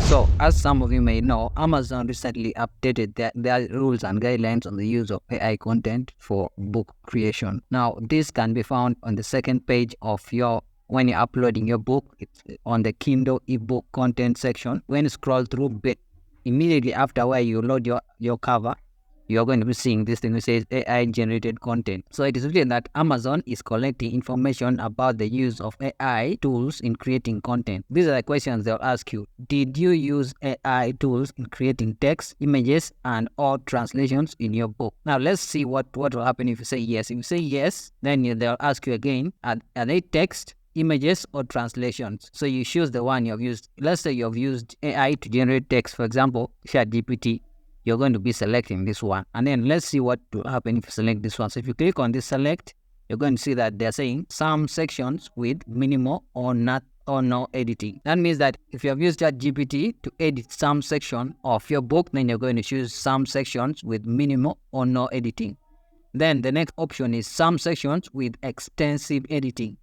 So, as some of you may know, Amazon recently updated their rules and guidelines on the use of AI content for book creation. Now, this can be found on the second page of when you're uploading your book. It's on the Kindle ebook content section. When you scroll through, immediately after where you load your cover, you're going to be seeing this thing which says AI generated content. So it is written that Amazon is collecting information about the use of AI tools in creating content. These are the questions they'll ask you. Did you use AI tools in creating text, images, and or translations in your book? Now let's see what will happen if you say yes. If you say yes, then they'll ask you again, are they text, images, or translations? So you choose the one you've used. Let's say you've used AI to generate text, for example, ChatGPT. You're going to be selecting this one. And then let's see what will happen if you select this one. So if you click on this select, you're going to see that they're saying some sections with minimal or no editing. That means that if you have used ChatGPT to edit some section of your book, then you're going to choose some sections with minimal or no editing. Then the next option is some sections with extensive editing.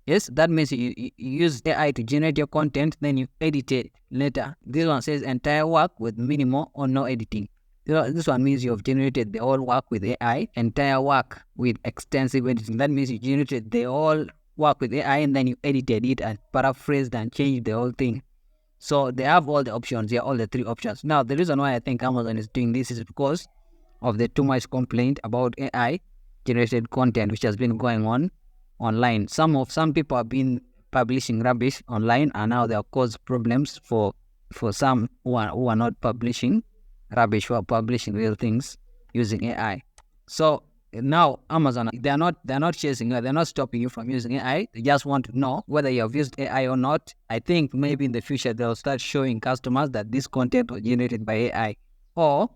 Yes, that means you use AI to generate your content, then you edit it later. This one says entire work with minimal or no editing. This one means you have generated the whole work with AI, entire work with extensive editing. That means you generated the whole work with AI and then you edited it and paraphrased and changed the whole thing. So they have all the options here, all the three options. Now, the reason why I think Amazon is doing this is because of the too much complaint about AI generated content, which has been going on online. Some people have been publishing rubbish online, and now they have caused problems for some who are not publishing rubbish, who are publishing real things using AI. So now Amazon, they're not chasing you, they're not stopping you from using AI. They just want to know whether you have used AI or not. I think maybe in the future they'll start showing customers that this content was generated by AI. Or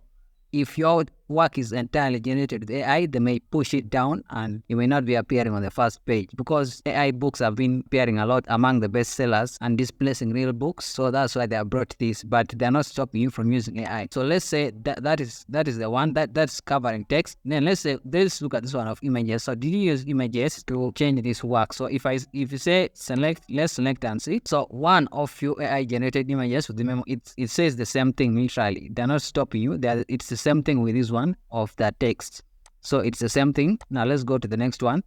if your work is entirely generated with AI, they may push it down and it may not be appearing on the first page, because AI books have been appearing a lot among the bestsellers and displacing real books. So that's why they have brought this, but they're not stopping you from using AI. So let's say that is the one that's covering text. Then let's look at this one of images. So did you use images to change this work? So if you say select, let's select and see. So one of your AI generated images with the memo, it says the same thing literally. They're not stopping you. It's the same thing with this one of that text. So it's the same thing. Now let's go to the next one.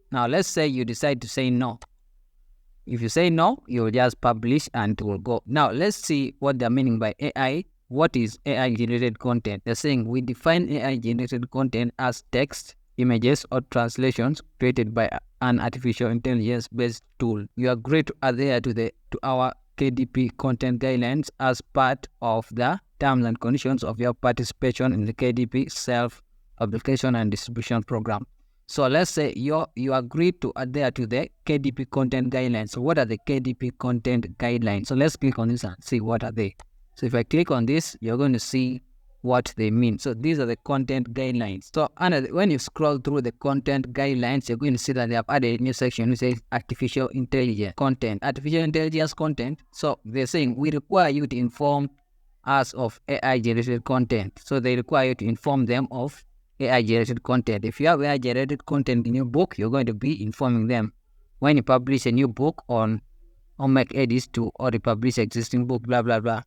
Now let's say you decide to say no. If you say no, you'll just publish and it will go. Now let's see what they're meaning by AI. What is AI generated content? They're saying we define AI generated content as text, images, or translations created by an artificial intelligence based tool. You agree to adhere to our KDP content guidelines as part of the terms and conditions of your participation in the KDP self-publication and distribution program. So let's say you agree to adhere to the KDP content guidelines. So what are the KDP content guidelines? So let's click on this and see what are they. So if I click on this, you're going to see what they mean. So these are the content guidelines. So when you scroll through the content guidelines, you're going to see that they have added a new section which says artificial intelligence content. Artificial intelligence content. So they're saying we require you to inform us of AI generated content. So they require you to inform them of AI generated content. If you have AI generated content in your book, you're going to be informing them. When you publish a new book or make edits to or republish existing book, blah blah blah,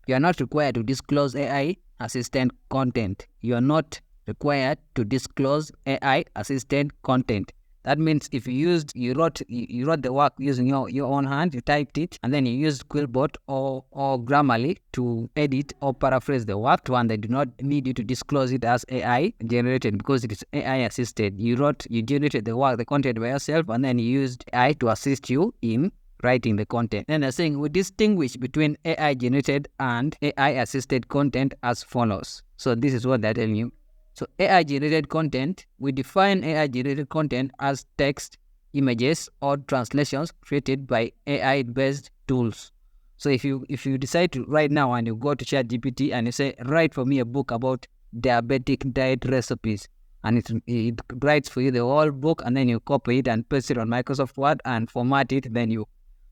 you are not required to disclose AI assistant content. You are not required to disclose AI assistant content. That means if you wrote the work using your own hand, you typed it, and then you used Quillbot or Grammarly to edit or paraphrase the work, one they do not need you to disclose it as AI generated because it is AI assisted. You generated the content by yourself, and then you used AI to assist you in writing the content. Then they're saying we distinguish between AI generated and AI assisted content as follows. So this is what they're telling you. So AI generated content, we define AI generated content as text, images, or translations created by AI based tools. So if you decide to right now and you go to ChatGPT and you say write for me a book about diabetic diet recipes, and it writes for you the whole book, and then you copy it and paste it on Microsoft Word and format it, then you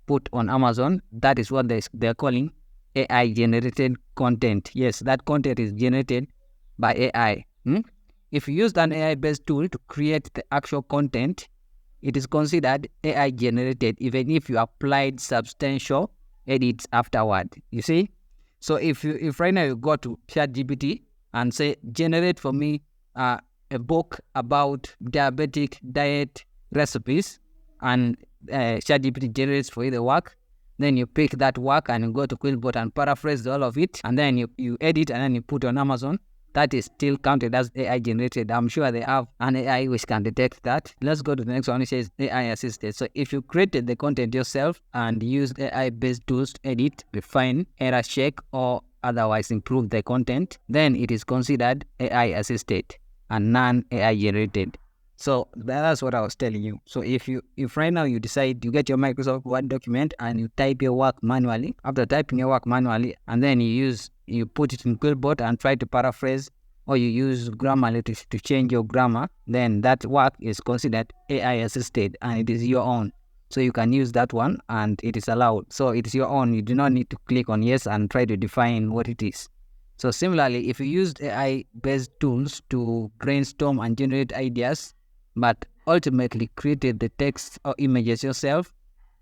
put on Amazon. That is what they're calling AI generated content. Yes, that content is generated by AI. If you used an AI-based tool to create the actual content, it is considered AI generated, even if you applied substantial edits afterward. You see? So if right now you go to ChatGPT and say, generate for me a book about diabetic diet recipes, and ChatGPT generates for you the work, then you pick that work and you go to Quillbot and paraphrase all of it, and then you edit and then you put on Amazon. That is still counted as AI generated. I'm sure they have an AI which can detect that. Let's go to the next one, which is AI assisted. So if you created the content yourself and used AI-based tools to edit, refine, error check, or otherwise improve the content, then it is considered AI assisted and non-AI generated. So that's what I was telling you. So if right now you decide you get your Microsoft Word document and you type your work manually, after typing your work manually, and then you put it in Quillbot and try to paraphrase, or you use Grammarly to change your grammar, then that work is considered AI assisted and it is your own. So you can use that one and it is allowed. So it is your own. You do not need to click on yes and try to define what it is. So similarly, if you used AI-based tools to brainstorm and generate ideas, but ultimately created the text or images yourself,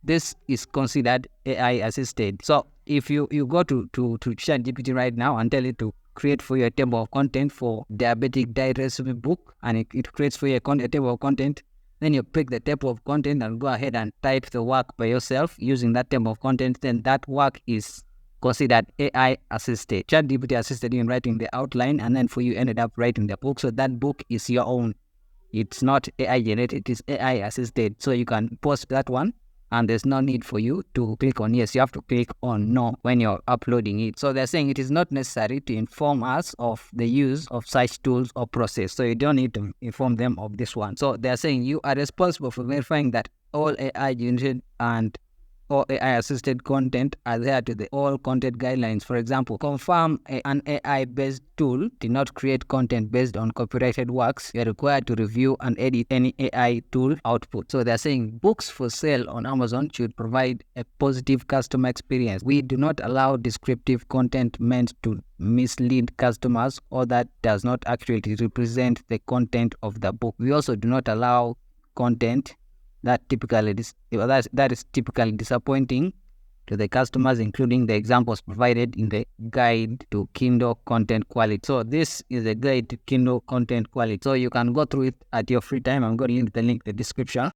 this is considered AI assisted. So if you go to ChatGPT right now and tell it to create for you a table of content for diabetic diet recipe book, and it creates for you a table of content, then you pick the table of content and go ahead and type the work by yourself using that table of content, then that work is considered AI assisted. ChatGPT assisted you in writing the outline, and then for you ended up writing the book. So that book is your own. It's not AI generated, it is AI assisted. So you can post that one and there's no need for you to click on yes. You have to click on no when you're uploading it. So they're saying it is not necessary to inform us of the use of such tools or process. So you don't need to inform them of this one. So they're saying you are responsible for verifying that all AI generated and or AI-assisted content adhere to the all content guidelines. For example, confirm an AI-based tool did not create content based on copyrighted works. You are required to review and edit any AI tool output. So they're saying books for sale on Amazon should provide a positive customer experience. We do not allow descriptive content meant to mislead customers or that does not accurately represent the content of the book. We also do not allow content that is typically disappointing to the customers, including the examples provided in the guide to Kindle content quality. So this is a guide to Kindle content quality. So you can go through it at your free time. I'm going to leave the link in the description.